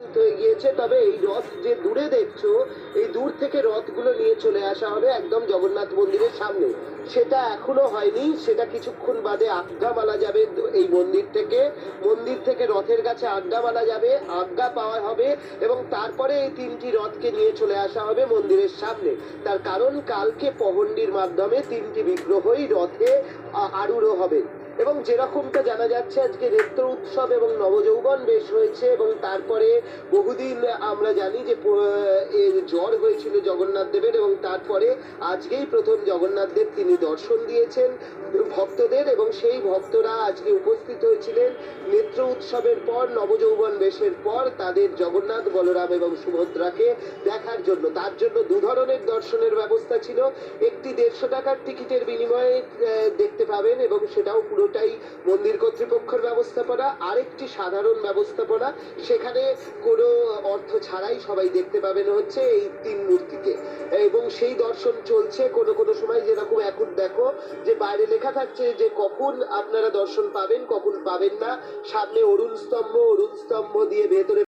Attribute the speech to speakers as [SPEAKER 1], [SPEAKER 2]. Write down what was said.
[SPEAKER 1] হয়ে গিয়েছে, তবে এই রথ যে দূরে দেখছো, এই দূর থেকে রথগুলো নিয়ে চলে আসা হবে একদম জগন্নাথ মন্দিরের সামনে। সেটা এখনো হয়নি, সেটা কিছুক্ষণ বাদে আজ্ঞা মালা যাবে এই মন্দির থেকে রথের কাছে আজ্ঞা মালা যাবে, আজ্ঞা পাওয়া হবে এবং তারপরে এই তিনটি রথকে নিয়ে চলে আসা হবে মন্দিরের সামনে। তার কারণ কালকে পহন্ডির মাধ্যমে তিনটি বিগ্রহই রথে আরূঢ় হবে এবং যেরকমটা জানা যাচ্ছে আজকে নেত্র উৎসব এবং নবযৌবন বেশ হয়েছে এবং তারপরে বহুদিন আমরা জানি যে এর জ্বর হয়েছিল জগন্নাথ দেবের এবং তারপরে আজকেই প্রথম জগন্নাথ দেব তিনি দর্শন দিয়েছেন ভক্তদের এবং সেই ভক্তরা আজকে উপস্থিত হয়েছিলেন নেত্র উৎসবের পর নবযৌবন বেশের পর তাদের জগন্নাথ বলরাম এবং সুভদ্রাকে দেখার জন্য। তার জন্য দু ধরনের দর্শনের ব্যবস্থা ছিল, একটি 150 টাকার টিকিটের বিনিময়ে দেখতে পাবেন এবং সেটাও পুরোটাই মন্দির কর্তৃপক্ষের ব্যবস্থাপনা, আরেকটি সাধারণ ব্যবস্থাপনা, সেখানে কোনো অর্থ ছাড়াই সবাই দেখতে পাবেন হচ্ছে এই তিন মূর্তিকে এবং সেই দর্শন চলছে। কোনো কোনো সময় যেরকম এখন দেখো যে বাইরে লেখা থাকছে যে কখন আপনারা দর্শন পাবেন কখন পাবেন না, সামনে অরুণ স্তম্ভ দিয়ে ভেতরে